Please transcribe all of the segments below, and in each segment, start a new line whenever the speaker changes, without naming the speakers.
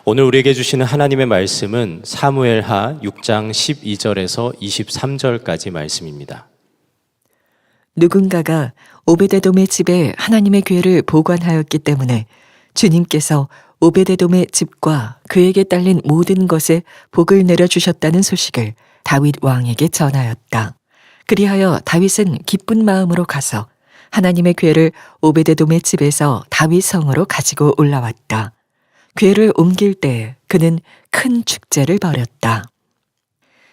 오늘 우리에게 주시는 하나님의 말씀은 사무엘하 6장 12절에서 23절까지 말씀입니다.
누군가가 오베데돔의 집에 하나님의 궤를 보관하였기 때문에 주님께서 오베데돔의 집과 그에게 딸린 모든 것에 복을 내려주셨다는 소식을 다윗 왕에게 전하였다. 그리하여 다윗은 기쁜 마음으로 가서 하나님의 궤를 오베데돔의 집에서 다윗 성으로 가지고 올라왔다. 궤를 옮길 때 그는 큰 축제를 벌였다.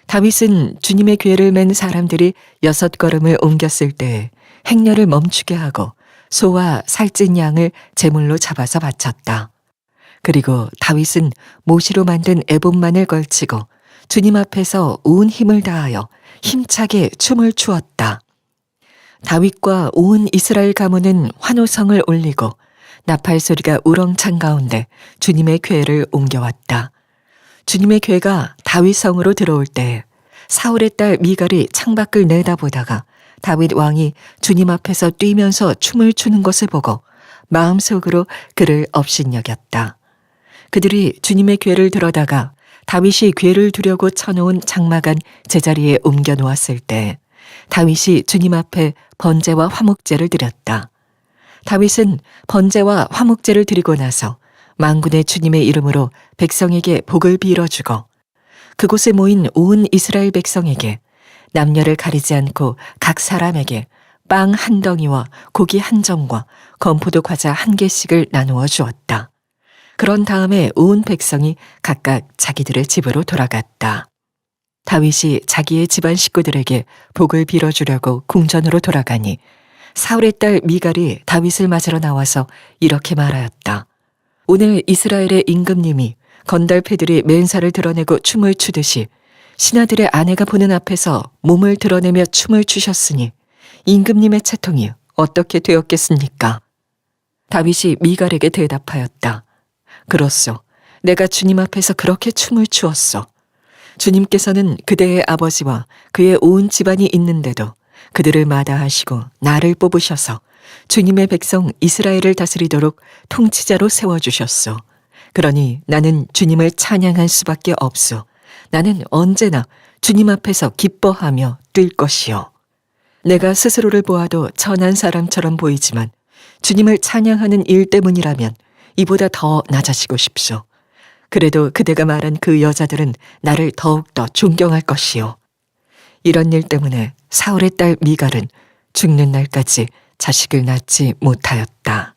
다윗은 주님의 궤를 맨 사람들이 6걸음을 옮겼을 때 행렬을 멈추게 하고 소와 살찐 양을 제물로 잡아서 바쳤다. 그리고 다윗은 모시로 만든 에봇만을 걸치고 주님 앞에서 온 힘을 다하여 힘차게 춤을 추었다. 다윗과 온 이스라엘 가문은 환호성을 올리고 나팔 소리가 우렁찬 가운데 주님의 궤를 옮겨왔다. 주님의 궤가 다윗 성으로 들어올 때 사울의 딸 미갈이 창밖을 내다보다가 다윗 왕이 주님 앞에서 뛰면서 춤을 추는 것을 보고 마음속으로 그를 업신여겼다. 그들이 주님의 궤를 들어다가 다윗이 궤를 두려고 쳐놓은 장막안 제자리에 옮겨 놓았을 때 다윗이 주님 앞에 번제와 화목제를 드렸다. 다윗은 번제와 화목제를 드리고 나서 만군의 주님의 이름으로 백성에게 복을 빌어주고 그곳에 모인 온 이스라엘 백성에게 남녀를 가리지 않고 각 사람에게 빵 한 덩이와 고기 한 점과 건포도 과자 한 개씩을 나누어 주었다. 그런 다음에 온 백성이 각각 자기들의 집으로 돌아갔다. 다윗이 자기의 집안 식구들에게 복을 빌어주려고 궁전으로 돌아가니 사울의 딸 미갈이 다윗을 맞으러 나와서 이렇게 말하였다. 오늘 이스라엘의 임금님이 건달패들이 맨살을 드러내고 춤을 추듯이 신하들의 아내가 보는 앞에서 몸을 드러내며 춤을 추셨으니 임금님의 채통이 어떻게 되었겠습니까? 다윗이 미갈에게 대답하였다. 그렇소. 내가 주님 앞에서 그렇게 춤을 추었소. 주님께서는 그대의 아버지와 그의 온 집안이 있는데도 그들을 마다하시고 나를 뽑으셔서 주님의 백성 이스라엘을 다스리도록 통치자로 세워주셨소. 그러니 나는 주님을 찬양할 수밖에 없소. 나는 언제나 주님 앞에서 기뻐하며 뛸 것이요. 내가 스스로를 보아도 천한 사람처럼 보이지만 주님을 찬양하는 일 때문이라면 이보다 더 낮아지고 싶소. 그래도 그대가 말한 그 여자들은 나를 더욱더 존경할 것이요. 이런 일 때문에 사울의 딸 미갈은 죽는 날까지 자식을 낳지 못하였다.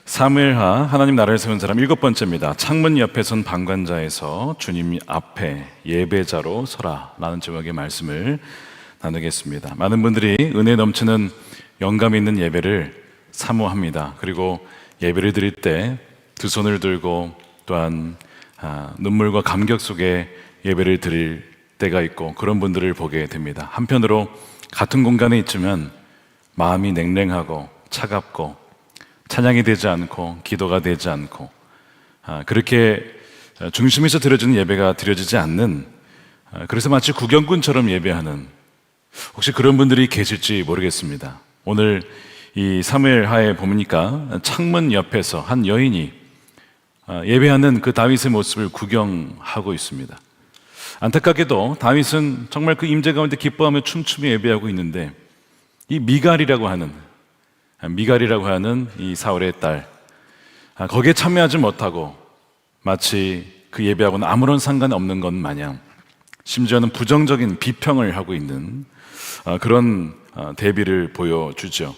사무엘하 하나님 나라를 세운 사람 7번째입니다. 창문 옆에 선 방관자에서 주님 앞에 예배자로 서라 라는 제목의 말씀을 나누겠습니다. 많은 분들이 은혜 넘치는 영감 있는 예배를 사모합니다. 그리고 예배를 드릴 때 두 손을 들고 또한 눈물과 감격 속에 예배를 드릴 때가 있고 그런 분들을 보게 됩니다. 한편으로 같은 공간에 있지만 마음이 냉랭하고 차갑고 찬양이 되지 않고 기도가 되지 않고 그렇게 중심에서 드려지는 예배가 드려지지 않는, 그래서 마치 구경꾼처럼 예배하는, 혹시 그런 분들이 계실지 모르겠습니다. 오늘 이 사무엘하에 보니까 창문 옆에서 한 여인이 예배하는 그 다윗의 모습을 구경하고 있습니다. 안타깝게도 다윗은 정말 그 임재 가운데 기뻐하며 춤추며 예배하고 있는데 이 미갈이라고 하는 이 사울의 딸, 거기에 참여하지 못하고 마치 그 예배하고는 아무런 상관이 없는 것 마냥 심지어는 부정적인 비평을 하고 있는 그런 대비를 보여주죠.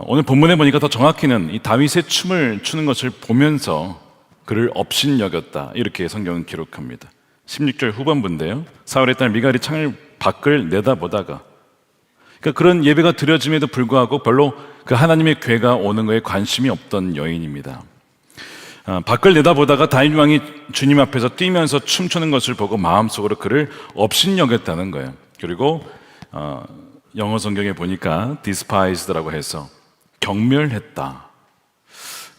오늘 본문에 보니까 더 정확히는 이 다윗의 춤을 추는 것을 보면서 그를 업신여겼다, 이렇게 성경은 기록합니다. 16절 후반부인데요, 사울의 딸 미갈이 창을 밖을 내다보다가, 그러니까 그런 예배가 드려짐에도 불구하고 별로 그 하나님의 괴가 오는 거에 관심이 없던 여인입니다. 밖을 내다보다가 다윗 왕이 주님 앞에서 뛰면서 춤추는 것을 보고 마음속으로 그를 업신여겼다는 거예요. 그리고 영어 성경에 보니까 despised라고 해서 경멸했다.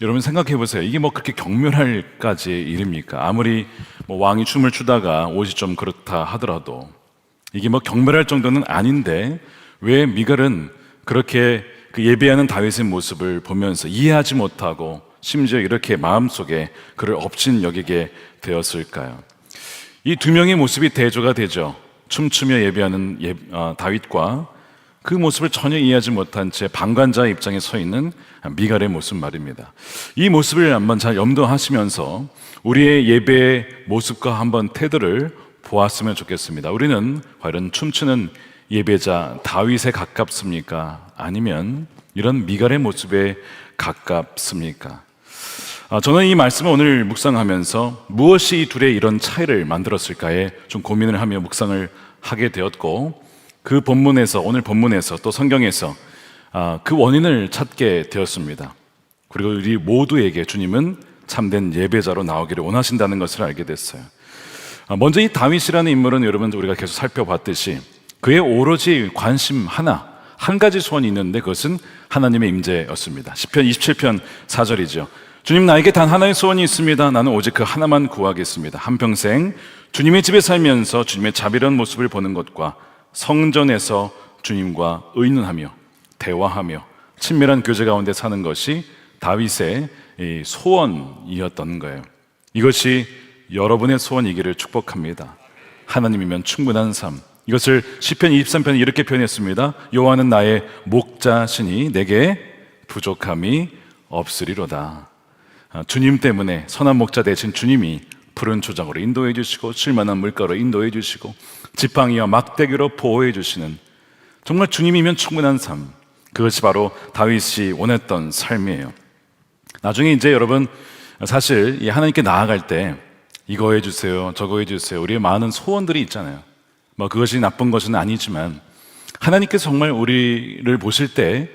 여러분 생각해 보세요. 이게 뭐 그렇게 경멸할까지의 일입니까? 아무리 뭐 왕이 춤을 추다가 옷이 좀 그렇다 하더라도 이게 뭐 경멸할 정도는 아닌데 왜 미갈은 그렇게 그 예배하는 다윗의 모습을 보면서 이해하지 못하고 심지어 이렇게 마음속에 그를 업신여기게 되었을까요? 이 두 명의 모습이 대조가 되죠. 춤추며 예배하는 다윗과 그 모습을 전혀 이해하지 못한 채 방관자의 입장에 서 있는 미갈의 모습 말입니다. 이 모습을 한번 잘 염두하시면서 우리의 예배의 모습과 한번 태도를 보았으면 좋겠습니다. 우리는 과연 춤추는 예배자 다윗에 가깝습니까? 아니면 이런 미갈의 모습에 가깝습니까? 저는 이 말씀을 오늘 묵상하면서 무엇이 이 둘의 이런 차이를 만들었을까에 좀 고민을 하며 묵상을 하게 되었고, 그 본문에서, 오늘 본문에서 또 성경에서 그 원인을 찾게 되었습니다. 그리고 우리 모두에게 주님은 참된 예배자로 나오기를 원하신다는 것을 알게 됐어요. 먼저 이 다윗이라는 인물은 여러분 우리가 계속 살펴봤듯이 그의 오로지 관심 한 가지 소원이 있는데 그것은 하나님의 임재였습니다. 시편 27편 4절이죠. 주님, 나에게 단 하나의 소원이 있습니다. 나는 오직 그 하나만 구하겠습니다. 한평생 주님의 집에 살면서 주님의 자비로운 모습을 보는 것과 성전에서 주님과 의논하며 대화하며 친밀한 교제 가운데 사는 것이 다윗의 소원이었던 거예요. 이것이 여러분의 소원이기를 축복합니다. 하나님이면 충분한 삶. 이것을 시편 23편에 이렇게 표현했습니다. 여호와는 나의 목자시니 내게 부족함이 없으리로다. 주님 때문에 선한 목자 되신 주님이 푸른 초장으로 인도해 주시고 쉴만한 물가로 인도해 주시고 지팡이와 막대기로 보호해 주시는, 정말 주님이면 충분한 삶, 그것이 바로 다윗이 원했던 삶이에요. 나중에 이제 여러분 사실 하나님께 나아갈 때 이거 해주세요, 저거 해주세요, 우리의 많은 소원들이 있잖아요. 뭐 그것이 나쁜 것은 아니지만 하나님께서 정말 우리를 보실 때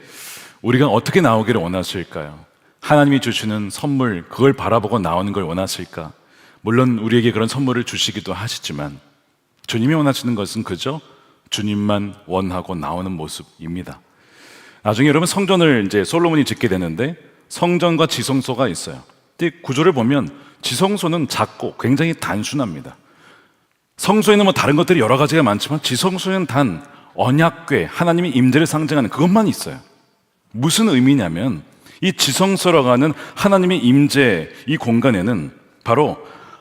우리가 어떻게 나오기를 원하실까요? 하나님이 주시는 선물, 그걸 바라보고 나오는 걸 원하실까? 물론 우리에게 그런 선물을 주시기도 하시지만 주님이 원하시는 것은 그저 주님만 원하고 나오는 모습입니다. 나중에 여러분 성전을 이제 솔로몬이 짓게 되는데 성전과 지성소가 있어요. 근데 구조를 보면 지성소는 작고 굉장히 단순합니다. 성소에는 뭐 다른 것들이 여러 가지가 많지만 지성소에는 단 언약궤, 하나님의 임재를 상징하는 그것만 있어요. 무슨 의미냐면 이 지성소라고 하는 하나님의 임재, 이 공간에는 바로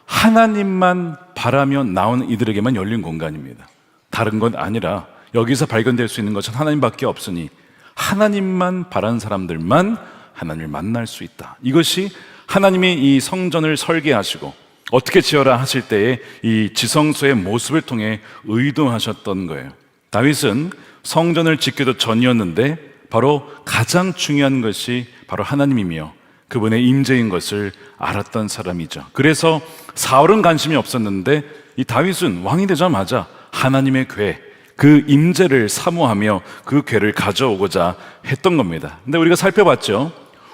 하나님만 바라며 나오는 이들에게만 열린 공간입니다. 다른 건 아니라 여기서 발견될 수 있는 것은 하나님밖에 없으니 하나님만 바라는 사람들만 하나님을 만날 수 있다. 이것이 하나님이 이 성전을 설계하시고 어떻게 지어라 하실 때에 이 지성소의 모습을 통해 의도하셨던 거예요. 다윗은 성전을 짓기도 전이었는데 바로 가장 중요한 것이 바로 하나님이며 그분의 임재인 것을 알았던 사람이죠. 그래서 사울은 관심이 없었는데 이 다윗은 왕이 되자마자 하나님의 궤, 그 임재를 사모하며 그 궤를 가져오고자 했던 겁니다. 근데 우리가 살펴봤죠.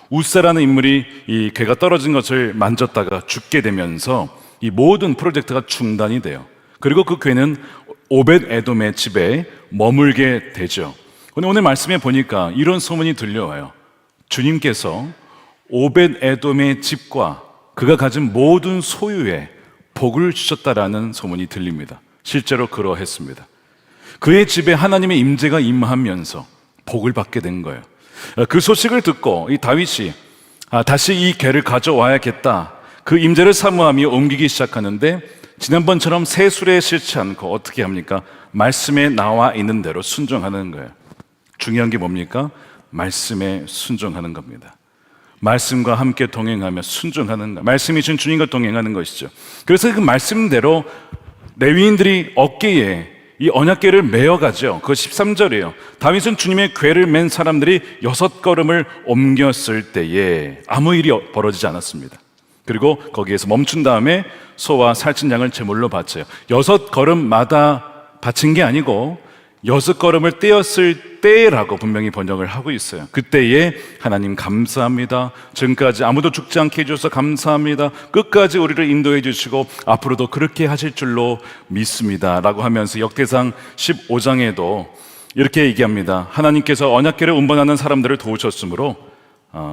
우사라는 인물이 이 궤가 떨어진 것을 만졌다가 죽게 되면서 이 모든 프로젝트가 중단이 돼요. 그리고 그 궤는 오벳 에돔의 집에 머물게 되죠. 근데 오늘 말씀에 보니까 이런 소문이 들려와요. 주님께서 오벳 에돔의 집과 그가 가진 모든 소유에 복을 주셨다라는 소문이 들립니다. 실제로 그러했습니다. 그의 집에 하나님의 임재가 임하면서 복을 받게 된 거예요. 그 소식을 듣고 이 다윗이 다시 이 궤를 가져와야겠다, 그 임재를 사모하며 옮기기 시작하는데 지난번처럼 세술에 싫지 않고 어떻게 합니까? 말씀에 나와 있는 대로 순종하는 거예요. 중요한 게 뭡니까? 말씀에 순종하는 겁니다. 말씀과 함께 동행하며 순종하는 것, 말씀이 준 주님과 동행하는 것이죠. 그래서 그 말씀대로 레위인들이 어깨에 이 언약궤를 메어가죠. 그거 13절이에요. 다윗은 주님의 궤를 맨 사람들이 6걸음을 옮겼을 때에 아무 일이 벌어지지 않았습니다. 그리고 거기에서 멈춘 다음에 소와 살찐 양을 제물로 바쳐요. 6걸음마다 바친 게 아니고 6걸음을 떼었을 때라고 분명히 번역을 하고 있어요. 그때에 하나님 감사합니다. 지금까지 아무도 죽지 않게 해주셔서 감사합니다. 끝까지 우리를 인도해 주시고 앞으로도 그렇게 하실 줄로 믿습니다. 라고 하면서 역대상 15장에도 이렇게 얘기합니다. 하나님께서 언약궤를 운반하는 사람들을 도우셨으므로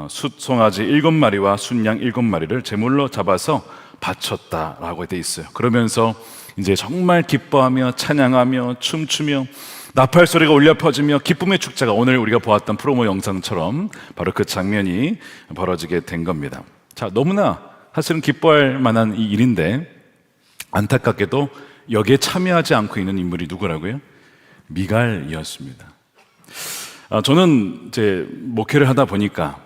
숫 송아지 7마리와 순양 7마리를 제물로 잡아서 바쳤다라고 되어 있어요. 그러면서 이제 정말 기뻐하며 찬양하며 춤추며 나팔 소리가 울려 퍼지며 기쁨의 축제가 오늘 우리가 보았던 프로모 영상처럼 바로 그 장면이 벌어지게 된 겁니다. 자, 너무나 사실은 기뻐할 만한 이 일인데 안타깝게도 여기에 참여하지 않고 있는 인물이 누구라고요? 미갈이었습니다. 저는 이제 목회를 하다 보니까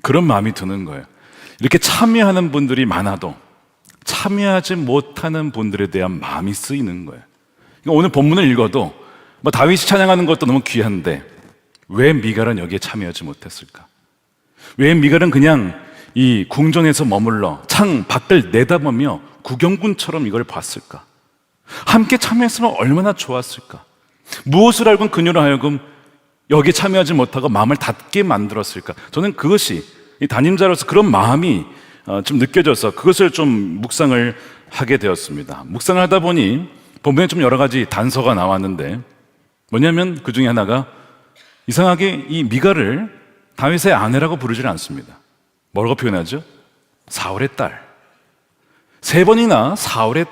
그런 마음이 드는 거예요. 이렇게 참여하는 분들이 많아도 참여하지 못하는 분들에 대한 마음이 쓰이는 거예요. 그러니까 오늘 본문을 읽어도 다윗이 찬양하는 것도 너무 귀한데 왜 미갈은 여기에 참여하지 못했을까? 왜 미갈은 그냥 이 궁전에서 머물러 창 밖을 내다보며 구경꾼처럼 이걸 봤을까? 함께 참여했으면 얼마나 좋았을까? 무엇을 알고 그녀로 하여금 여기에 참여하지 못하고 마음을 닫게 만들었을까? 저는 그것이 이 담임자로서 그런 마음이 좀 느껴져서 그것을 좀 묵상을 하게 되었습니다. 묵상을 하다 보니 본문에 좀 여러 가지 단서가 나왔는데 뭐냐면 그 중에 하나가 이상하게 이 미갈을 다윗의 아내라고 부르질 않습니다. 뭐라고 표현하죠? 사울의 딸. 3번이나 사울의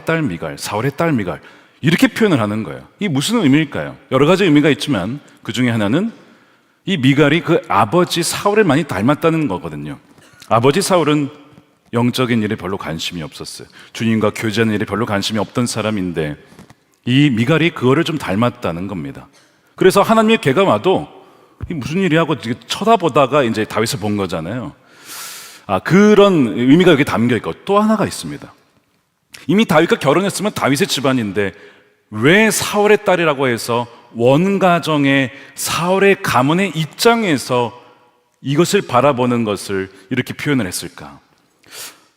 딸 미갈, 사울의 딸 미갈 이렇게 표현을 하는 거예요. 이게 무슨 의미일까요? 여러 가지 의미가 있지만 그 중에 하나는 이 미갈이 그 아버지 사울을 많이 닮았다는 거거든요. 아버지 사울은 영적인 일에 별로 관심이 없었어요. 주님과 교제하는 일에 별로 관심이 없던 사람인데 이 미갈이 그거를 좀 닮았다는 겁니다. 그래서 하나님의 개가 와도 이 무슨 일이 하고 쳐다보다가 이제 다윗을 본 거잖아요. 그런 의미가 여기 담겨 있고 또 하나가 있습니다. 이미 다윗과 결혼했으면 다윗의 집안인데 왜 사울의 딸이라고 해서 원가정의 사울의 가문의 입장에서 이것을 바라보는 것을 이렇게 표현을 했을까?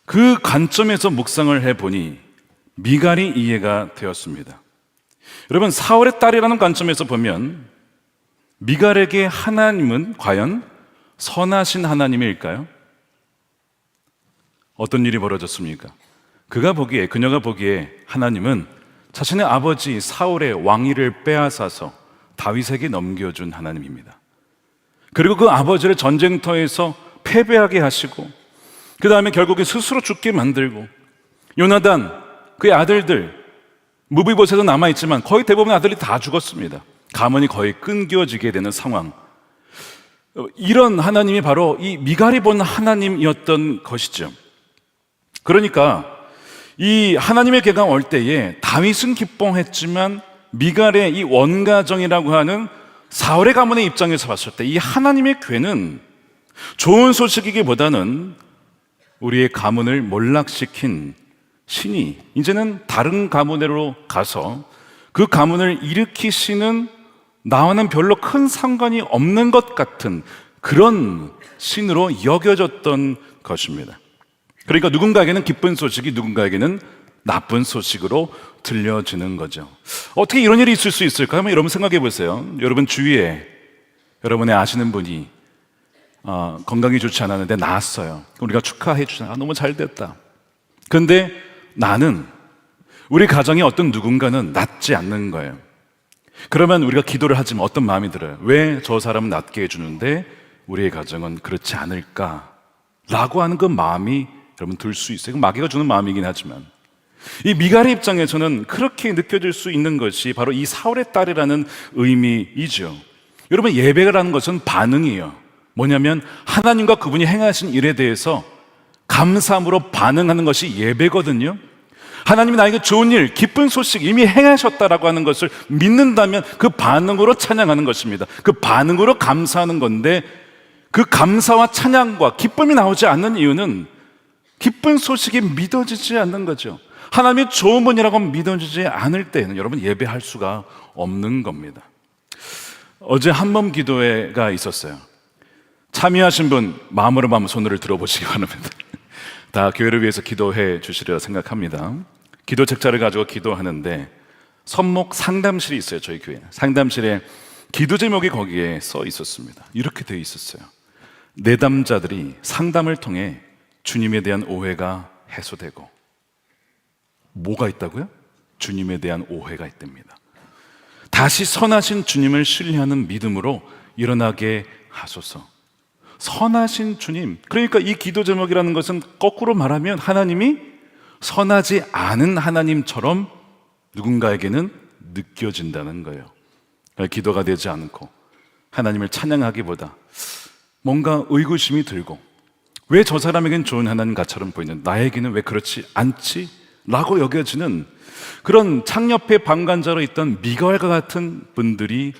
그 관점에서 묵상을 해보니 미갈이 이해가 되었습니다. 여러분, 사울의 딸이라는 관점에서 보면 미갈에게 하나님은 과연 선하신 하나님일까요? 어떤 일이 벌어졌습니까? 그녀가 보기에 하나님은 자신의 아버지 사울의 왕위를 빼앗아서 다윗에게 넘겨준 하나님입니다. 그리고 그 아버지를 전쟁터에서 패배하게 하시고 그 다음에 결국에 스스로 죽게 만들고 요나단, 그의 아들들 무비보셋은 남아있지만 거의 대부분 아들이 다 죽었습니다. 가문이 거의 끊겨지게 되는 상황. 이런 하나님이 바로 이 미갈이 본 하나님이었던 것이죠. 그러니까 이 하나님의 개가 올 때에 다윗은 기뻐했지만 미갈의 이 원가정이라고 하는 사울의 가문의 입장에서 봤을 때 이 하나님의 괴는 좋은 소식이기보다는 우리의 가문을 몰락시킨 신이 이제는 다른 가문으로 가서 그 가문을 일으키시는 나와는 별로 큰 상관이 없는 것 같은 그런 신으로 여겨졌던 것입니다. 그러니까 누군가에게는 기쁜 소식이 누군가에게는 나쁜 소식으로 들려지는 거죠. 어떻게 이런 일이 있을 수 있을까? 한번 여러분 생각해 보세요. 여러분 주위에 여러분의 아시는 분이 건강이 좋지 않았는데 나았어요. 우리가 축하해 주잖아요. 너무 잘 됐다. 그런데 나는 우리 가정에 어떤 누군가는 낫지 않는 거예요. 그러면 우리가 기도를 하지만 어떤 마음이 들어요? 왜 저 사람은 낫게 해주는데 우리의 가정은 그렇지 않을까? 라고 하는 그 마음이 여러분 들 수 있어요. 마귀가 주는 마음이긴 하지만 이 미갈의 입장에서는 그렇게 느껴질 수 있는 것이 바로 이 사울의 딸이라는 의미이죠. 여러분, 예배라는 것은 반응이에요. 뭐냐면 하나님과 그분이 행하신 일에 대해서 감사함으로 반응하는 것이 예배거든요. 하나님이 나에게 좋은 일, 기쁜 소식 이미 행하셨다라고 하는 것을 믿는다면 그 반응으로 찬양하는 것입니다. 그 반응으로 감사하는 건데 그 감사와 찬양과 기쁨이 나오지 않는 이유는 기쁜 소식이 믿어지지 않는 거죠. 하나님이 좋은 분이라고 믿어지지 않을 때는 여러분 예배할 수가 없는 겁니다. 어제 한몸 기도회가 있었어요. 참여하신 분 마음으로 마음 손을 들어보시기 바랍니다. 다 교회를 위해서 기도해 주시리라 생각합니다. 기도 책자를 가지고 기도하는데 선목 상담실이 있어요. 저희 교회는 상담실에 기도 제목이 거기에 써 있었습니다. 이렇게 되어 있었어요. 내담자들이 상담을 통해 주님에 대한 오해가 해소되고, 뭐가 있다고요? 주님에 대한 오해가 있답니다. 다시 선하신 주님을 신뢰하는 믿음으로 일어나게 하소서. 선하신 주님, 그러니까 이 기도 제목이라는 것은 거꾸로 말하면 하나님이 선하지 않은 하나님처럼 누군가에게는 느껴진다는 거예요. 기도가 되지 않고 하나님을 찬양하기보다 뭔가 의구심이 들고, 왜 저 사람에겐 좋은 하나님과처럼 보이는 나에게는 왜 그렇지 않지? 라고 여겨지는 그런 창옆에 방관자로 있던 미갈과 같은 분들이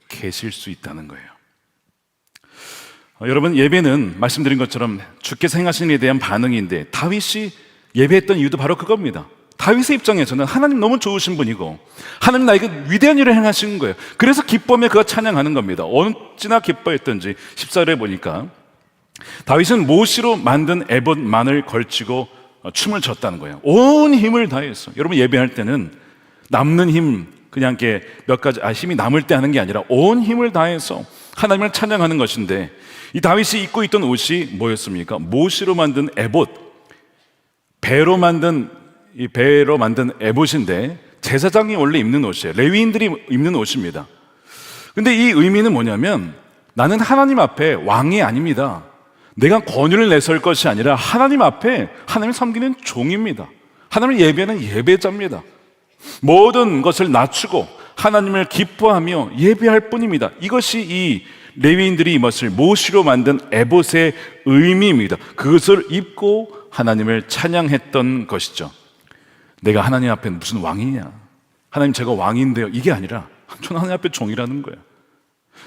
계실 수 있다는 거예요. 여러분, 예배는 말씀드린 것처럼 주께서 행하신 일에 대한 반응인데, 다윗이 예배했던 이유도 바로 그겁니다. 다윗의 입장에서는 하나님 너무 좋으신 분이고 하나님 나에게 위대한 일을 행하신 거예요. 그래서 기쁨에 그가 찬양하는 겁니다. 어찌나 기뻐했던지 14절에 보니까 다윗은 모시로 만든 에봇만을 걸치고 춤을 췄다는 거예요. 온 힘을 다해서. 여러분, 예배할 때는 남는 힘, 그냥 이렇게 몇 가지 힘이 남을 때 하는 게 아니라 온 힘을 다해서 하나님을 찬양하는 것인데, 이 다윗이 입고 있던 옷이 뭐였습니까? 모시로 만든 에봇, 배로 만든 에봇인데 제사장이 원래 입는 옷이에요. 레위인들이 입는 옷입니다. 근데 이 의미는 뭐냐면, 나는 하나님 앞에 왕이 아닙니다. 내가 권위를 내세울 것이 아니라 하나님 앞에 하나님을 섬기는 종입니다. 하나님을 예배하는 예배자입니다. 모든 것을 낮추고 하나님을 기뻐하며 예배할 뿐입니다. 이것이 이 레위인들이 입었을 모시로 만든 에봇의 의미입니다. 그것을 입고 하나님을 찬양했던 것이죠. 내가 하나님 앞에 무슨 왕이냐, 하나님 제가 왕인데요, 이게 아니라 저는 하나님 앞에 종이라는 거예요.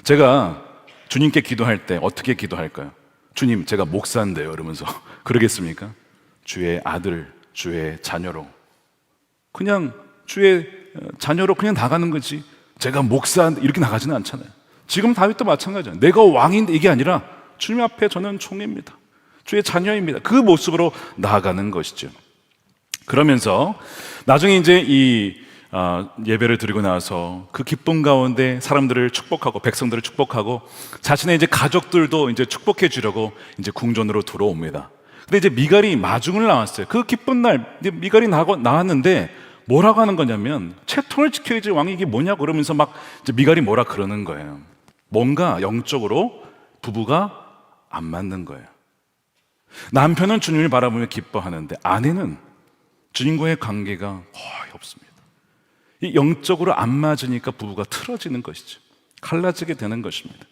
제가 주님께 기도할 때 어떻게 기도할까요? 주님, 제가 목사인데요 이러면서 그러겠습니까? 주의 아들, 주의 자녀로, 그냥 주의 자녀로 그냥 나가는 거지, 제가 목사인데 이렇게 나가지는 않잖아요. 지금 다윗도 마찬가지예요. 내가 왕인데 이게 아니라 주님 앞에 저는 종입니다, 주의 자녀입니다. 그 모습으로 나아가는 것이죠. 그러면서 나중에 이제 이 예배를 드리고 나서 그 기쁨 가운데 사람들을 축복하고 백성들을 축복하고 자신의 이제 가족들도 이제 축복해 주려고 이제 궁전으로 들어옵니다. 근데 이제 미갈이 마중을 나왔어요. 그 기쁜 날 이제 미갈이 나왔는데 뭐라고 하는 거냐면, 채통을 지켜야지 왕이 이게 뭐냐고 그러면서 막 이제 미갈이 뭐라 그러는 거예요. 뭔가 영적으로 부부가 안 맞는 거예요. 남편은 주님을 바라보며 기뻐하는데 아내는 주님과의 관계가 거의 없습니다. 이 영적으로 안 맞으니까 부부가 틀어지는 것이죠. 갈라지게 되는 것입니다.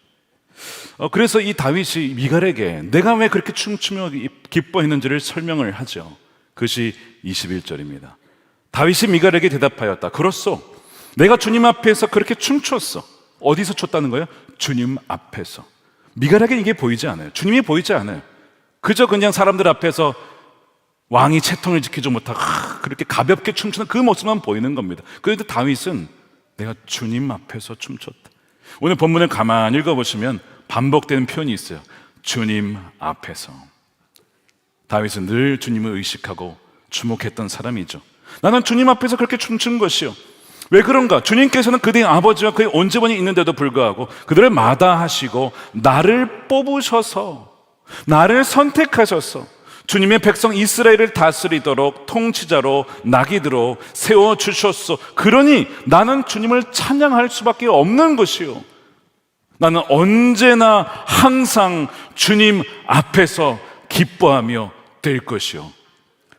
그래서 이 다윗이 미갈에게 내가 왜 그렇게 춤추며 기뻐했는지를 설명을 하죠. 그것이 21절입니다. 다윗이 미갈에게 대답하였다. 그렇소. 내가 주님 앞에서 그렇게 춤췄어. 어디서 췄다는 거예요? 주님 앞에서. 미갈에게 이게 보이지 않아요. 주님이 보이지 않아요. 그저 그냥 사람들 앞에서 왕이 채통을 지키지 못하고 그렇게 가볍게 춤추는 그 모습만 보이는 겁니다. 그런데 다윗은 내가 주님 앞에서 춤췄다. 오늘 본문을 가만히 읽어보시면 반복되는 표현이 있어요. 주님 앞에서. 다윗은 늘 주님을 의식하고 주목했던 사람이죠. 나는 주님 앞에서 그렇게 춤춘 것이요. 왜 그런가? 주님께서는 그들의 아버지와 그의 온 집안이 있는데도 불구하고 그들을 마다하시고 나를 뽑으셔서, 나를 선택하셔서 주님의 백성 이스라엘을 다스리도록 통치자로 나귀들로 세워주셨소. 그러니 나는 주님을 찬양할 수밖에 없는 것이요. 나는 언제나 항상 주님 앞에서 기뻐하며 될 것이요.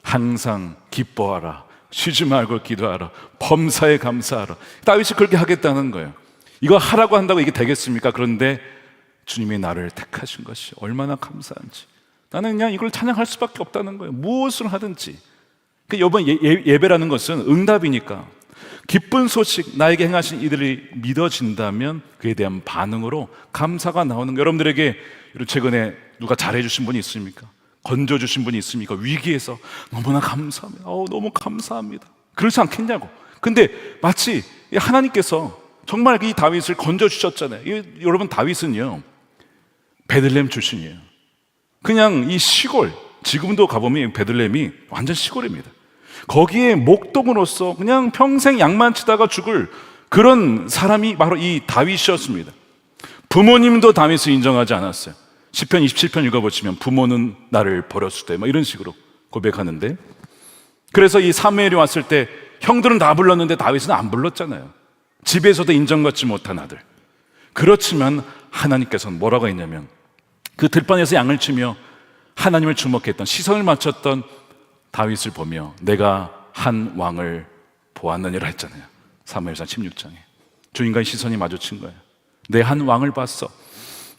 항상 기뻐하라. 쉬지 말고 기도하라. 범사에 감사하라. 다윗이 그렇게 하겠다는 거예요. 이거 하라고 한다고 이게 되겠습니까? 그런데 주님이 나를 택하신 것이 얼마나 감사한지. 나는 그냥 이걸 찬양할 수밖에 없다는 거예요. 무엇을 하든지. 이번 예배라는 것은 응답이니까 기쁜 소식, 나에게 행하신 이들이 믿어진다면 그에 대한 반응으로 감사가 나오는 거예요. 여러분들에게 최근에 누가 잘해주신 분이 있습니까? 건져주신 분이 있습니까? 위기에서 너무나 감사합니다. 너무 감사합니다. 그렇지 않겠냐고. 근데 마치 하나님께서 정말 이 다윗을 건져주셨잖아요. 여러분, 다윗은요 베들레헴 출신이에요. 그냥 이 시골, 지금도 가보면 베들레헴이 완전 시골입니다. 거기에 목동으로서 그냥 평생 양만치다가 죽을 그런 사람이 바로 이 다윗이었습니다. 부모님도 다윗을 인정하지 않았어요. 시편 27편 읽어보시면 부모는 나를 버렸을 때 이런 식으로 고백하는데, 그래서 이 사무엘이 왔을 때 형들은 다 불렀는데 다윗은 안 불렀잖아요. 집에서도 인정받지 못한 아들. 그렇지만 하나님께서는 뭐라고 했냐면, 그 들판에서 양을 치며 하나님을 주목했던, 시선을 맞췄던 다윗을 보며 내가 한 왕을 보았느니라 했잖아요. 사무엘상 16장에 주님과의 시선이 마주친 거예요. 내 한 왕을 봤어.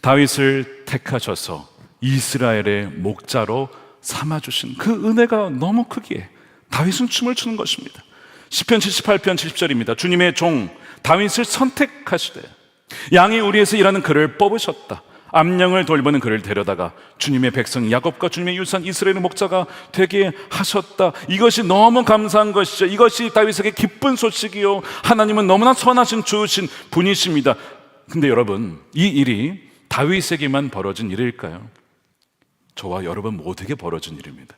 다윗을 택하셔서 이스라엘의 목자로 삼아주신 그 은혜가 너무 크기에 다윗은 춤을 추는 것입니다. 시편 78편 70절입니다. 주님의 종 다윗을 선택하시되 양의 우리에서 일하는 그를 뽑으셨다. 암령을 돌보는 그를 데려다가 주님의 백성 야곱과 주님의 유산 이스라엘의 목자가 되게 하셨다. 이것이 너무 감사한 것이죠. 이것이 다윗에게 기쁜 소식이요, 하나님은 너무나 선하신 좋으신 분이십니다. 근데 여러분, 이 일이 다윗에게만 벌어진 일일까요? 저와 여러분 모두에게 벌어진 일입니다.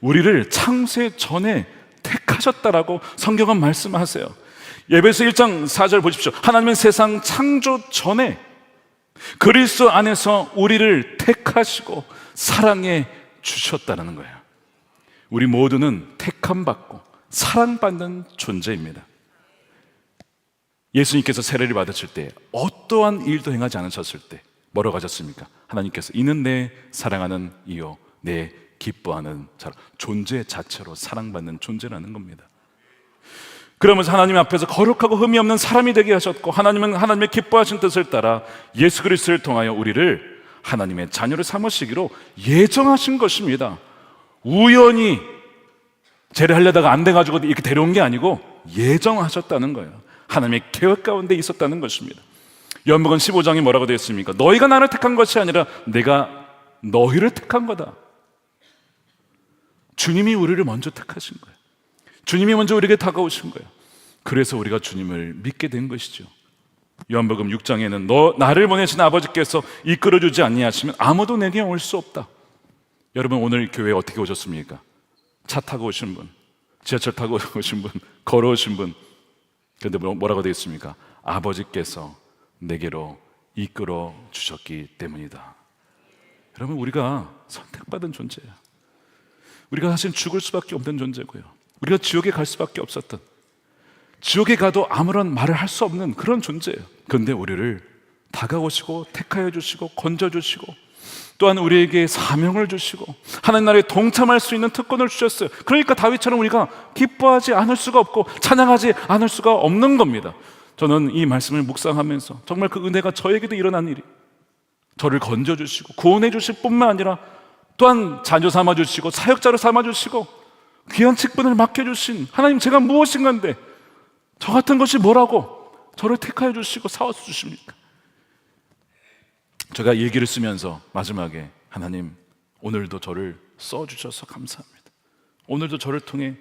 우리를 창세 전에 택하셨다라고 성경은 말씀하세요. 에베소 1장 4절 보십시오. 하나님은 세상 창조 전에 그리스도 안에서 우리를 택하시고 사랑해 주셨다는 거예요. 우리 모두는 택함받고 사랑받는 존재입니다. 예수님께서 세례를 받으실 때 어떠한 일도 행하지 않으셨을 때 뭐라고 하셨습니까? 하나님께서 이는 내 사랑하는 이요 내 기뻐하는 자라. 존재 자체로 사랑받는 존재라는 겁니다. 그러면서 하나님 앞에서 거룩하고 흠이 없는 사람이 되게 하셨고, 하나님은 하나님의 기뻐하신 뜻을 따라 예수 그리스도를 통하여 우리를 하나님의 자녀를 삼으시기로 예정하신 것입니다. 우연히 제례하려다가 안 돼가지고 이렇게 데려온 게 아니고 예정하셨다는 거예요. 하나님의 계획 가운데 있었다는 것입니다. 요한복음 15장에 뭐라고 되어 있습니까? 너희가 나를 택한 것이 아니라 내가 너희를 택한 거다. 주님이 우리를 먼저 택하신 거예요. 주님이 먼저 우리에게 다가오신 거예요. 그래서 우리가 주님을 믿게 된 것이죠. 요한복음 6장에는 너 나를 보내신 아버지께서 이끌어주지 아니하시면 아무도 내게 올 수 없다. 여러분, 오늘 교회에 어떻게 오셨습니까? 차 타고 오신 분, 지하철 타고 오신 분, 걸어오신 분. 그런데 뭐라고 되어 있습니까? 아버지께서 내게로 이끌어 주셨기 때문이다. 여러분, 우리가 선택받은 존재예요. 우리가 사실 죽을 수밖에 없는 존재고요, 우리가 지옥에 갈 수밖에 없었던, 지옥에 가도 아무런 말을 할 수 없는 그런 존재예요. 그런데 우리를 다가오시고 택하여 주시고 건져 주시고, 또한 우리에게 사명을 주시고 하나님 나라에 동참할 수 있는 특권을 주셨어요. 그러니까 다윗처럼 우리가 기뻐하지 않을 수가 없고 찬양하지 않을 수가 없는 겁니다. 저는 이 말씀을 묵상하면서 정말 그 은혜가 저에게도 일어난 일이, 저를 건져 주시고 구원해 주실 뿐만 아니라 또한 자녀 삼아 주시고 사역자로 삼아 주시고 귀한 직분을 맡겨주신 하나님, 제가 무엇인가인데 저 같은 것이 뭐라고 저를 택하여 주시고 사와서 주십니까? 제가 일기를 쓰면서 마지막에 하나님, 오늘도 저를 써주셔서 감사합니다. 오늘도 저를 통해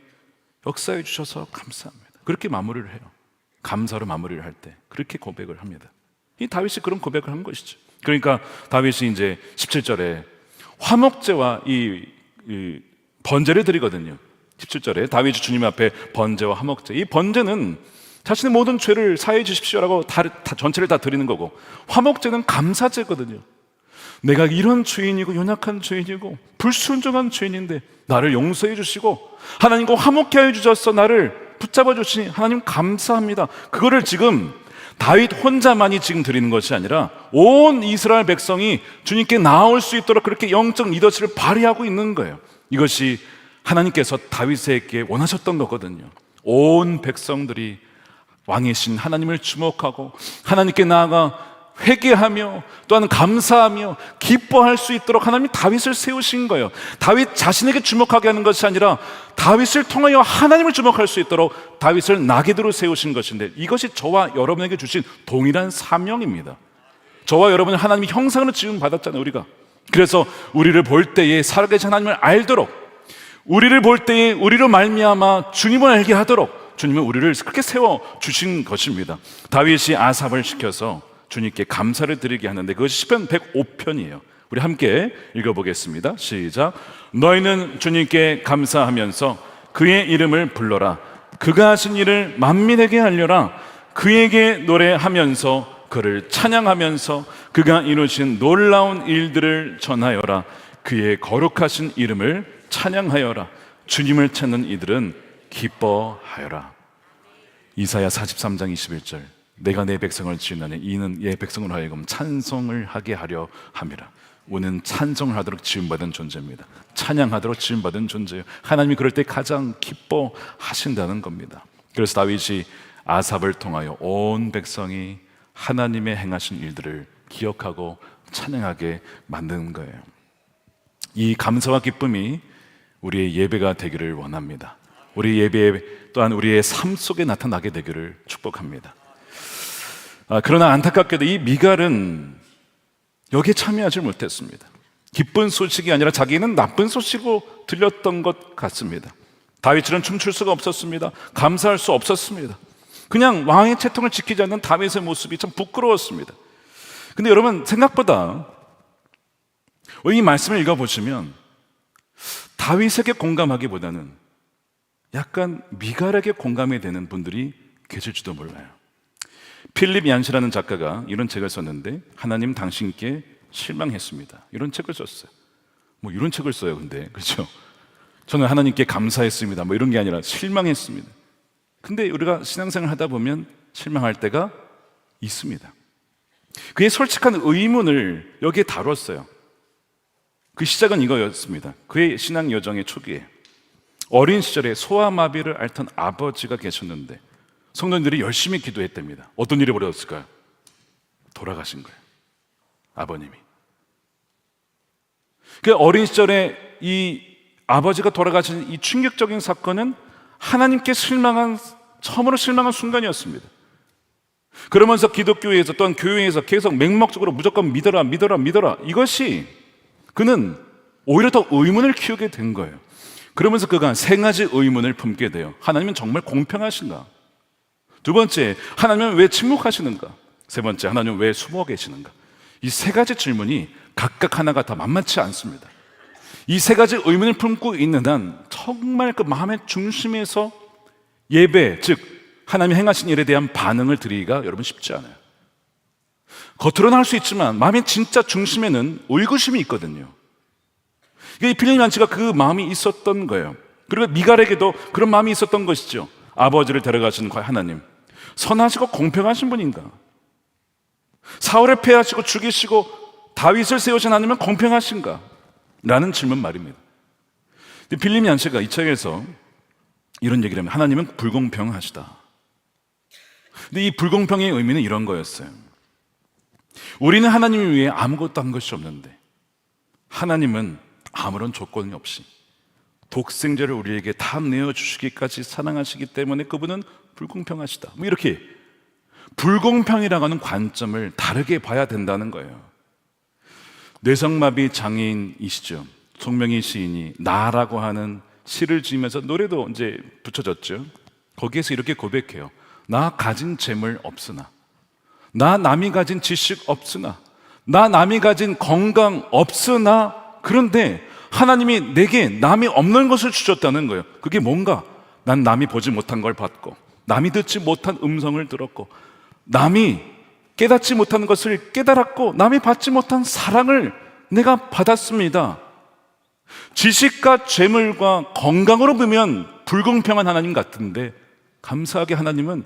역사해 주셔서 감사합니다. 그렇게 마무리를 해요. 감사로 마무리를 할 때 그렇게 고백을 합니다. 이 다윗이 그런 고백을 한 것이죠. 그러니까 다윗이 이제 17절에 화목제와 이 번제를 드리거든요. 17절에 다윗이 주님 앞에 번제와 화목제, 이 번제는 자신의 모든 죄를 사해 주십시오라고 전체를 다 드리는 거고, 화목제는 감사제거든요. 내가 이런 죄인이고 연약한 죄인이고 불순종한 죄인인데 나를 용서해 주시고 하나님과 화목케 해 주셔서 나를 붙잡아 주시니 하나님 감사합니다. 그거를 지금 다윗 혼자만이 지금 드리는 것이 아니라 온 이스라엘 백성이 주님께 나아올 수 있도록 그렇게 영적 리더십을 발휘하고 있는 거예요. 이것이 하나님께서 다윗에게 원하셨던 거거든요. 온 백성들이 왕이신 하나님을 주목하고 하나님께 나아가 회개하며 또한 감사하며 기뻐할 수 있도록 하나님이 다윗을 세우신 거예요. 다윗 자신에게 주목하게 하는 것이 아니라 다윗을 통하여 하나님을 주목할 수 있도록 다윗을 나게도로 세우신 것인데, 이것이 저와 여러분에게 주신 동일한 사명입니다. 저와 여러분은 하나님의 형상으로 지음 받았잖아요, 우리가. 그래서 우리를 볼 때에 살아계신 하나님을 알도록, 우리를 볼 때에 우리로 말미암아 주님을 알게 하도록 주님은 우리를 그렇게 세워주신 것입니다. 다윗이 아삽을 시켜서 주님께 감사를 드리게 하는데 그것이 시편 105편이에요. 우리 함께 읽어보겠습니다. 시작. 너희는 주님께 감사하면서 그의 이름을 불러라. 그가 하신 일을 만민에게 알려라. 그에게 노래하면서 그를 찬양하면서 그가 이루신 놀라운 일들을 전하여라. 그의 거룩하신 이름을 찬양하여라. 주님을 찾는 이들은 기뻐하여라. 이사야 43장 21절. 내가 내 백성을 지으나니 이는 예 백성으로 하여금 찬송을 하게 하려 함이라. 우리는 찬송을 하도록 지음받은 존재입니다. 찬양하도록 지음받은 존재예요. 하나님이 그럴 때 가장 기뻐하신다는 겁니다. 그래서 다윗이 아삽을 통하여 온 백성이 하나님의 행하신 일들을 기억하고 찬양하게 만드는 거예요. 이 감사와 기쁨이 우리의 예배가 되기를 원합니다. 우리 예배 또한 우리의 삶 속에 나타나게 되기를 축복합니다. 그러나 안타깝게도 이 미갈은 여기에 참여하지 못했습니다. 기쁜 소식이 아니라 자기는 나쁜 소식으로 들렸던 것 같습니다. 다윗처럼 춤출 수가 없었습니다. 감사할 수 없었습니다. 그냥 왕의 채통을 지키지 않는 다윗의 모습이 참 부끄러웠습니다. 근데 여러분, 생각보다 이 말씀을 읽어보시면 다윗에게 공감하기보다는 약간 미갈에게 공감이 되는 분들이 계실지도 몰라요. 필립 얀시라는 작가가 이런 책을 썼는데, 하나님 당신께 실망했습니다, 이런 책을 썼어요. 뭐 이런 책을 써요. 근데 그렇죠? 저는 하나님께 감사했습니다, 뭐 이런 게 아니라 실망했습니다. 근데 우리가 신앙생활 하다 보면 실망할 때가 있습니다. 그의 솔직한 의문을 여기에 다뤘어요. 그 시작은 이거였습니다. 그의 신앙 여정의 초기에 어린 시절에 소아마비를 앓던 아버지가 계셨는데 성도님들이 열심히 기도했답니다. 어떤 일이 벌어졌을까요? 돌아가신 거예요, 아버님이. 그 어린 시절에 이 아버지가 돌아가신 이 충격적인 사건은 하나님께 처음으로 실망한 순간이었습니다. 그러면서 기독교에서 또한 교회에서 계속 맹목적으로 무조건 믿어라 믿어라 믿어라, 이것이 그는 오히려 더 의문을 키우게 된 거예요. 그러면서 그가 세 가지 의문을 품게 돼요. 하나님은 정말 공평하신가? 두 번째, 하나님은 왜 침묵하시는가? 세 번째, 하나님은 왜 숨어 계시는가? 이 세 가지 질문이 각각 하나가 다 만만치 않습니다. 이 세 가지 의문을 품고 있는 한 정말 그 마음의 중심에서 예배, 즉 하나님이 행하신 일에 대한 반응을 드리기가 여러분 쉽지 않아요. 겉으로는 할 수 있지만 마음의 진짜 중심에는 의구심이 있거든요. 이 필립 얀시가 그 마음이 있었던 거예요. 그리고 미갈에게도 그런 마음이 있었던 것이죠. 아버지를 데려가신 하나님, 선하시고 공평하신 분인가? 사울을 패하시고 죽이시고 다윗을 세우신 하나님은 공평하신가? 라는 질문 말입니다. 필립 얀시가 이 책에서 이런 얘기를 합니다. 하나님은 불공평하시다. 근데 이 불공평의 의미는 이런 거였어요. 우리는 하나님을 위해 아무것도 한 것이 없는데 하나님은 아무런 조건이 없이 독생자를 우리에게 다 내어주시기까지 사랑하시기 때문에 그분은 불공평하시다, 뭐 이렇게 불공평이라고 하는 관점을 다르게 봐야 된다는 거예요. 뇌성마비 장애인이시죠. 송명희 시인이 나라고 하는 시를 지으면서 노래도 이제 붙여졌죠. 거기에서 이렇게 고백해요. 나 가진 재물 없으나, 나 남이 가진 지식 없으나, 나 남이 가진 건강 없으나, 그런데 하나님이 내게 남이 없는 것을 주셨다는 거예요. 그게 뭔가? 난 남이 보지 못한 걸 봤고, 남이 듣지 못한 음성을 들었고, 남이 깨닫지 못한 것을 깨달았고, 남이 받지 못한 사랑을 내가 받았습니다. 지식과 재물과 건강으로 보면 불공평한 하나님 같은데, 감사하게 하나님은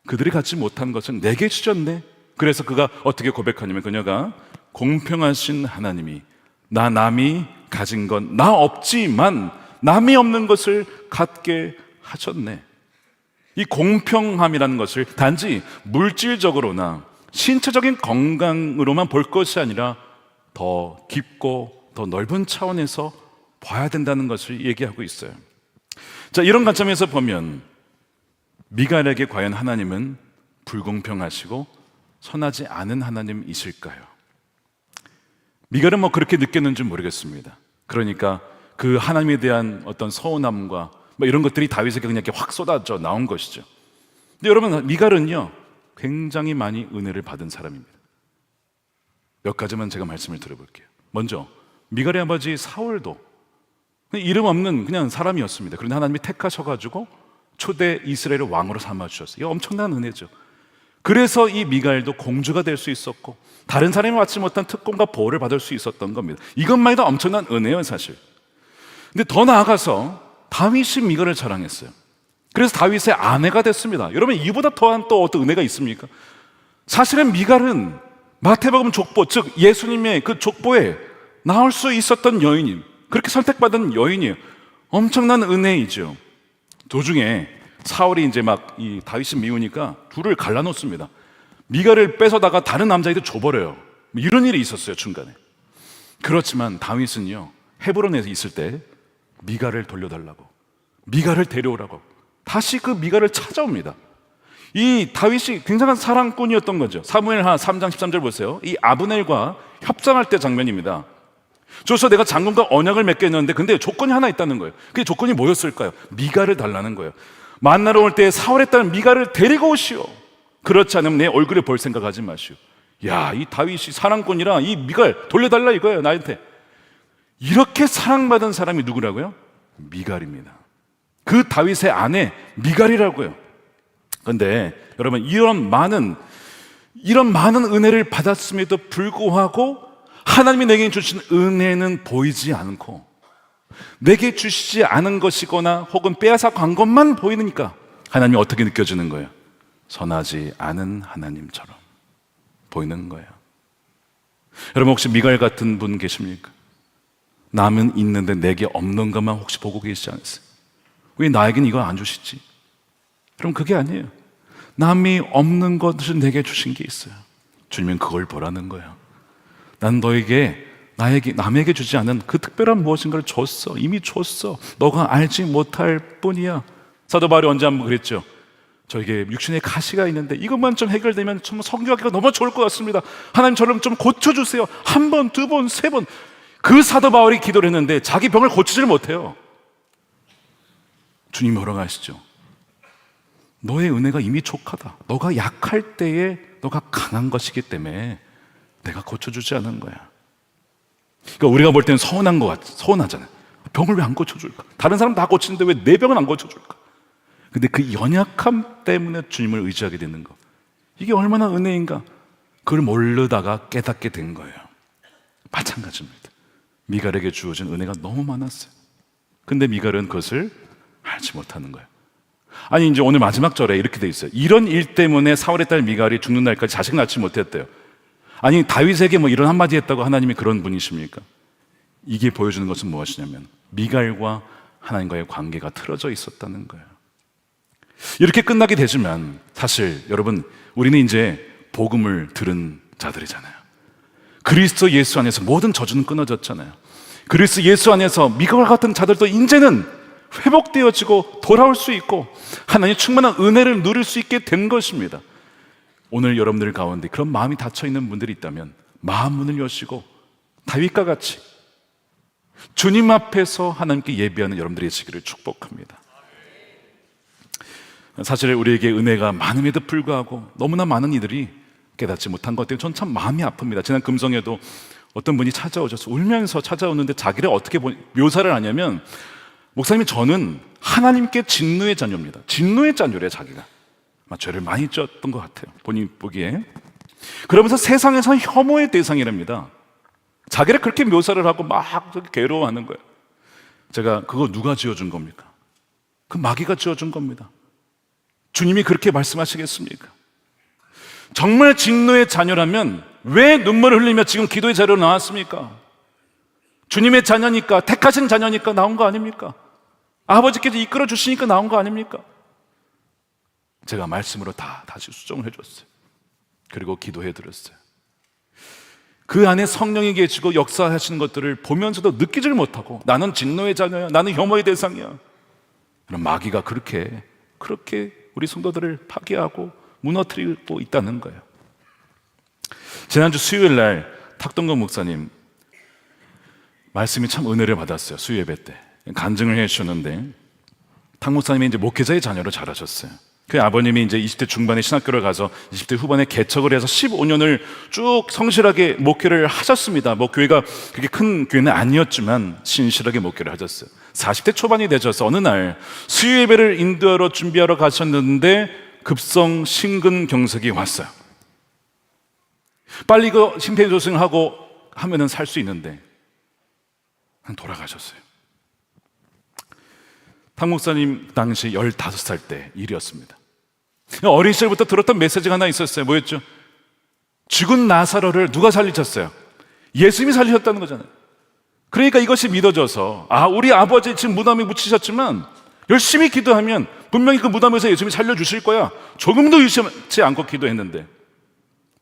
그들이 갖지 못한 것은 내게 주셨네. 그래서 그가 어떻게 고백하냐면, 그녀가 공평하신 하나님이 나 남이 가진 건 나 없지만 남이 없는 것을 갖게 하셨네. 이 공평함이라는 것을 단지 물질적으로나 신체적인 건강으로만 볼 것이 아니라 더 깊고 더 넓은 차원에서 봐야 된다는 것을 얘기하고 있어요. 자, 이런 관점에서 보면 미갈에게 과연 하나님은 불공평하시고 선하지 않은 하나님이실까요? 미갈은 뭐 그렇게 느꼈는지 모르겠습니다. 그러니까 그 하나님에 대한 어떤 서운함과 뭐 이런 것들이 다윗에게 그냥 이렇게 확 쏟아져 나온 것이죠. 근데 여러분, 미갈은요 굉장히 많이 은혜를 받은 사람입니다. 몇 가지만 제가 말씀을 드려볼게요. 먼저 미갈의 아버지 사울도 이름 없는 그냥 사람이었습니다. 그런데 하나님이 택하셔가지고 초대 이스라엘의 왕으로 삼아주셨어요. 이거 엄청난 은혜죠. 그래서 이 미가엘도 공주가 될 수 있었고 다른 사람이 받지 못한 특권과 보호를 받을 수 있었던 겁니다. 이것만해도 엄청난 은혜예요, 사실. 근데 더 나아가서 다윗이 미가를 자랑했어요. 그래서 다윗의 아내가 됐습니다. 여러분, 이보다 더한 또 어떤 은혜가 있습니까? 사실은 미갈은 마태복음 족보, 즉 예수님의 그 족보에 나올 수 있었던 여인임, 그렇게 선택받은 여인이에요. 엄청난 은혜이죠. 도중에 사울이 이제 막 이 다윗을 미우니까 둘을 갈라놓습니다. 미갈을 뺏어다가 다른 남자에게 줘버려요. 이런 일이 있었어요, 중간에. 그렇지만 다윗은요, 헤브론에 있을 때 미갈을 돌려달라고, 미갈을 데려오라고 다시 그 미갈을 찾아옵니다. 이 다윗이 굉장한 사랑꾼이었던 거죠. 사무엘하 3장 13절 보세요. 이 아브넬과 협상할 때 장면입니다. 조수아, 내가 장군과 언약을 맺겠는데 근데 조건이 하나 있다는 거예요. 그 조건이 뭐였을까요? 미갈을 달라는 거예요. 만나러 올 때 사울의 딸 미갈을 데리고 오시오. 그렇지 않으면 내 얼굴에 볼 생각하지 마시오. 야, 이 다윗이 사랑꾼이라 이 미갈 돌려달라 이거예요, 나한테. 이렇게 사랑받은 사람이 누구라고요? 미갈입니다. 그 다윗의 아내 미갈이라고요. 그런데 여러분, 이런 많은 은혜를 받았음에도 불구하고 하나님이 내게 주신 은혜는 보이지 않고 내게 주시지 않은 것이거나 혹은 빼앗아 간 것만 보이니까 하나님이 어떻게 느껴지는 거예요? 선하지 않은 하나님처럼 보이는 거예요. 여러분, 혹시 미갈 같은 분 계십니까? 남은 있는데 내게 없는 것만 혹시 보고 계시지 않으세요? 왜 나에겐 이거 안 주시지? 그럼 그게 아니에요. 남이 없는 것을 내게 주신 게 있어요. 주님은 그걸 보라는 거예요. 난 너에게 남에게 주지 않은 그 특별한 무엇인가를 줬어. 이미 줬어. 너가 알지 못할 뿐이야. 사도 바울이 언제 한번 그랬죠. 저에게 육신에 가시가 있는데 이것만 좀 해결되면 좀 성교하기가 너무 좋을 것 같습니다. 하나님 저를 좀 고쳐주세요. 한 번, 두 번, 세 번. 그 사도 바울이 기도를 했는데 자기 병을 고치질 못해요. 주님 뭐라고 하시죠? 너의 은혜가 이미 족하다. 너가 약할 때에 너가 강한 것이기 때문에 내가 고쳐주지 않은 거야. 그러니까 우리가 볼 때는 서운하잖아요. 병을 왜 안 고쳐줄까? 다른 사람 다 고치는데 왜 내 병은 안 고쳐줄까? 근데 그 연약함 때문에 주님을 의지하게 되는 거, 이게 얼마나 은혜인가? 그걸 모르다가 깨닫게 된 거예요. 마찬가지입니다. 미갈에게 주어진 은혜가 너무 많았어요. 근데 미갈은 그것을 알지 못하는 거예요. 아니, 이제 오늘 마지막 절에 이렇게 돼 있어요. 이런 일 때문에 사울의 딸 미갈이 죽는 날까지 자식 낳지 못했대요. 아니, 다윗에게 뭐 이런 한마디 했다고 하나님이 그런 분이십니까? 이게 보여주는 것은 무엇이냐면 미갈과 하나님과의 관계가 틀어져 있었다는 거예요. 이렇게 끝나게 되지만 사실 여러분, 우리는 이제 복음을 들은 자들이잖아요. 그리스도 예수 안에서 모든 저주는 끊어졌잖아요. 그리스도 예수 안에서 미갈과 같은 자들도 이제는 회복되어지고 돌아올 수 있고 하나님의 충만한 은혜를 누릴 수 있게 된 것입니다. 오늘 여러분들 가운데 그런 마음이 닫혀있는 분들이 있다면 마음 문을 여시고 다윗과 같이 주님 앞에서 하나님께 예배하는 여러분들이 되시기를 축복합니다. 사실 우리에게 은혜가 많음에도 불구하고 너무나 많은 이들이 깨닫지 못한 것 때문에 전 참 마음이 아픕니다. 지난 금성에도 어떤 분이 찾아오셔서 울면서 찾아오는데 자기를 어떻게 묘사를 하냐면, 목사님이 저는 하나님께 진노의 자녀입니다. 진노의 자녀래요, 자기가. 죄를 많이 졌던 것 같아요, 본인 보기에. 그러면서 세상에서 혐오의 대상이랍니다. 자기를 그렇게 묘사를 하고 막 괴로워하는 거예요. 제가, 그거 누가 지어준 겁니까? 그 마귀가 지어준 겁니다. 주님이 그렇게 말씀하시겠습니까? 정말 진노의 자녀라면 왜 눈물을 흘리며 지금 기도의 자리로 나왔습니까? 주님의 자녀니까, 택하신 자녀니까 나온 거 아닙니까? 아버지께서 이끌어 주시니까 나온 거 아닙니까? 제가 말씀으로 다시 수정을 해줬어요. 그리고 기도해 드렸어요. 그 안에 성령이 계시고 역사하시는 것들을 보면서도 느끼질 못하고 나는 진노의 자녀야, 나는 혐오의 대상이야. 그럼 마귀가 그렇게 우리 성도들을 파괴하고 무너뜨리고 있다는 거예요. 지난주 수요일 날 탁동건 목사님 말씀이 참 은혜를 받았어요. 수요 예배 때 간증을 해주셨는데, 탁 목사님이 이제 목회자의 자녀로 자라셨어요. 그 아버님이 이제 20대 중반에 신학교를 가서 20대 후반에 개척을 해서 15년을 쭉 성실하게 목회를 하셨습니다. 뭐 교회가 그렇게 큰 교회는 아니었지만 신실하게 목회를 하셨어요. 40대 초반이 되셔서 어느 날 수요 예배를 인도하러 준비하러 가셨는데 급성 심근경색이 왔어요. 빨리 그 심폐소생하고 하면은 살 수 있는데 그냥 돌아가셨어요. 탕 목사님 당시 15살 때 일이었습니다. 어린 시절부터 들었던 메시지가 하나 있었어요. 뭐였죠? 죽은 나사로를 누가 살리셨어요? 예수님이 살리셨다는 거잖아요. 그러니까 이것이 믿어져서 우리 아버지 지금 무덤에 묻히셨지만 열심히 기도하면 분명히 그 무덤에서 예수님이 살려주실 거야. 조금도 의심치 않고 기도했는데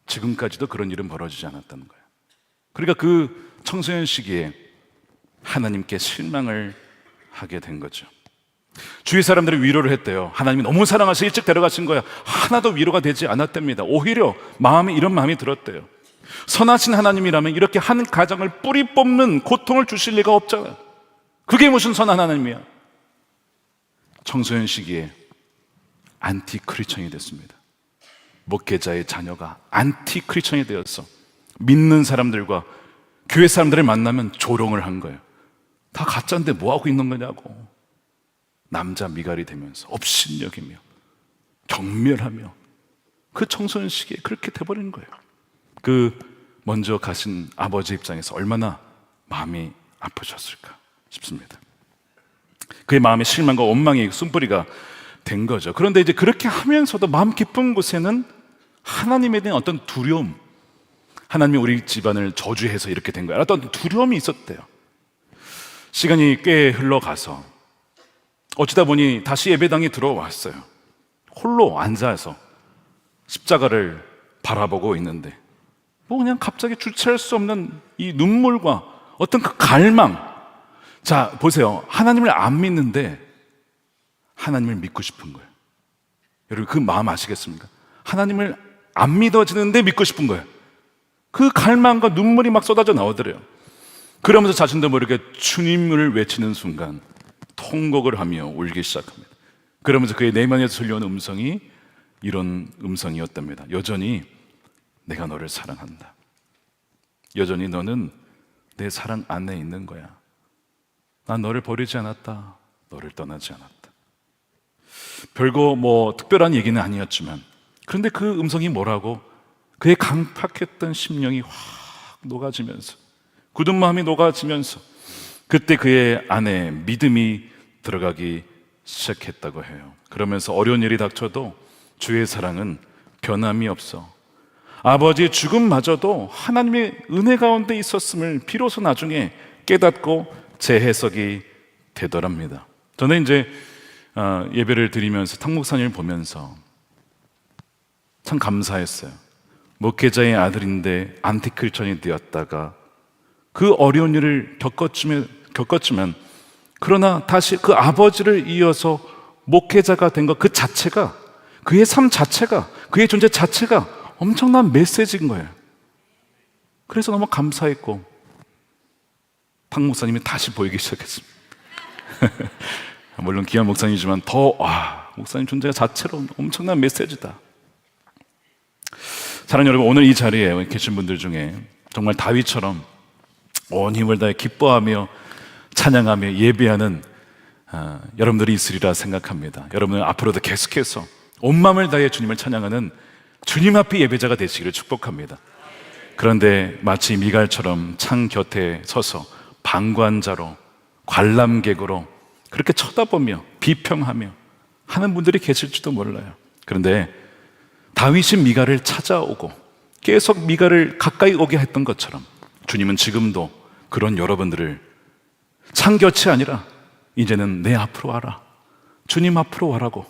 지금까지도 그런 일은 벌어지지 않았다는 거예요. 그러니까 그 청소년 시기에 하나님께 실망을 하게 된 거죠. 주위 사람들이 위로를 했대요. 하나님이 너무 사랑하셔서 일찍 데려가신 거야. 하나도 위로가 되지 않았답니다. 오히려 이런 마음이 들었대요. 선하신 하나님이라면 이렇게 한 가정을 뿌리 뽑는 고통을 주실 리가 없잖아요. 그게 무슨 선한 하나님이야. 청소년 시기에 안티 크리스천이 됐습니다. 목회자의 자녀가 안티 크리스천이 되어서 믿는 사람들과 교회 사람들을 만나면 조롱을 한 거예요. 다 가짜인데 뭐하고 있는 거냐고. 남자 미갈이 되면서 업신여기며 경멸하며 그 청소년 시기에 그렇게 돼버리는 거예요. 그 먼저 가신 아버지 입장에서 얼마나 마음이 아프셨을까 싶습니다. 그의 마음의 실망과 원망이 숨뿌리가 된 거죠. 그런데 이제 그렇게 하면서도 마음 깊은 곳에는 하나님에 대한 어떤 두려움, 하나님이 우리 집안을 저주해서 이렇게 된 거야, 어떤 두려움이 있었대요. 시간이 꽤 흘러가서 어쩌다 보니 다시 예배당에 들어왔어요. 홀로 앉아서 십자가를 바라보고 있는데 그냥 갑자기 주체할 수 없는 이 눈물과 어떤 그 갈망. 자, 보세요. 하나님을 안 믿는데 하나님을 믿고 싶은 거예요. 여러분 그 마음 아시겠습니까? 하나님을 안 믿어지는데 믿고 싶은 거예요. 그 갈망과 눈물이 막 쏟아져 나오더래요. 그러면서 자신도 모르게 주님을 외치는 순간 통곡을 하며 울기 시작합니다. 그러면서 그의 내면에서 들려오는 음성이 이런 음성이었답니다. 여전히 내가 너를 사랑한다. 여전히 너는 내 사랑 안에 있는 거야. 난 너를 버리지 않았다. 너를 떠나지 않았다. 별거 특별한 얘기는 아니었지만 그런데 그 음성이 뭐라고? 그의 강팍했던 심령이 확 녹아지면서 굳은 마음이 녹아지면서 그때 그의 안에 믿음이 들어가기 시작했다고 해요. 그러면서 어려운 일이 닥쳐도 주의 사랑은 변함이 없어. 아버지의 죽음마저도 하나님의 은혜 가운데 있었음을 비로소 나중에 깨닫고 재해석이 되더랍니다. 저는 이제 예배를 드리면서 탕 목사님을 보면서 참 감사했어요. 목회자의 아들인데 안티크리스천이 되었다가 그 어려운 일을 겪었지만 그러나 다시 그 아버지를 이어서 목회자가 된 것 그 자체가, 그의 삶 자체가, 그의 존재 자체가 엄청난 메시지인 거예요. 그래서 너무 감사했고 탕 목사님이 다시 보이기 시작했습니다. 물론 귀한 목사님이지만 목사님 존재가 자체로 엄청난 메시지다. 사랑하는 여러분, 오늘 이 자리에 계신 분들 중에 정말 다윗처럼 온 힘을 다해 기뻐하며 찬양하며 예배하는 여러분들이 있으리라 생각합니다. 여러분은 앞으로도 계속해서 온 마음을 다해 주님을 찬양하는 주님 앞에 예배자가 되시기를 축복합니다. 그런데 마치 미갈처럼 창 곁에 서서 방관자로 관람객으로 그렇게 쳐다보며 비평하며 하는 분들이 계실지도 몰라요. 그런데 다윗이 미갈을 찾아오고 계속 미갈을 가까이 오게 했던 것처럼 주님은 지금도 그런 여러분들을 창 곁이 아니라 이제는 내 앞으로 와라, 주님 앞으로 와라고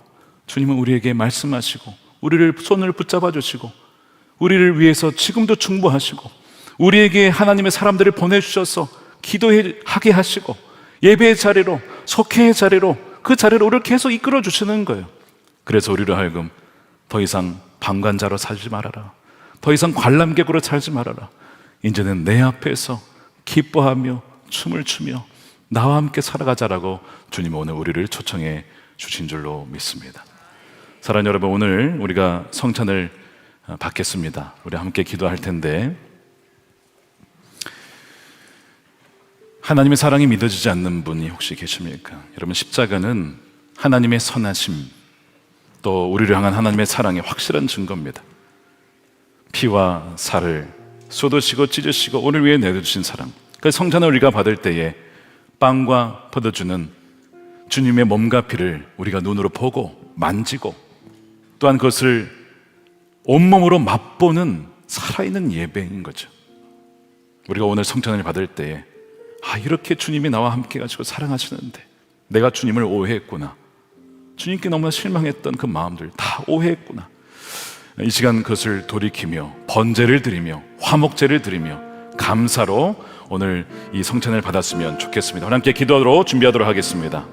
주님은 우리에게 말씀하시고 우리를 손을 붙잡아 주시고 우리를 위해서 지금도 충고하시고 우리에게 하나님의 사람들을 보내주셔서 기도하게 하시고 예배의 자리로, 속회의 자리로, 그 자리로 우리를 계속 이끌어 주시는 거예요. 그래서 우리로 하여금 더 이상 방관자로 살지 말아라, 더 이상 관람객으로 살지 말아라. 이제는 내 앞에서 기뻐하며 춤을 추며 나와 함께 살아가자라고 주님은 오늘 우리를 초청해 주신 줄로 믿습니다. 사랑하는 여러분, 오늘 우리가 성찬을 받겠습니다. 우리 함께 기도할 텐데 하나님의 사랑이 믿어지지 않는 분이 혹시 계십니까? 여러분, 십자가는 하나님의 선하심, 또 우리를 향한 하나님의 사랑의 확실한 증거입니다. 피와 살을 쏟으시고 찢으시고 오늘 위해 내려주신 사랑, 그 성찬을 우리가 받을 때에 빵과 포도주는 주님의 몸과 피를 우리가 눈으로 보고 만지고 또한 그것을 온몸으로 맛보는 살아있는 예배인 거죠. 우리가 오늘 성찬을 받을 때에 이렇게 주님이 나와 함께 가지고 사랑하시는데 내가 주님을 오해했구나, 주님께 너무나 실망했던 그 마음들 다 오해했구나, 이 시간 그것을 돌이키며 번제를 드리며 화목제를 드리며 감사로 오늘 이 성찬을 받았으면 좋겠습니다. 하나님께 기도로 준비하도록 하겠습니다.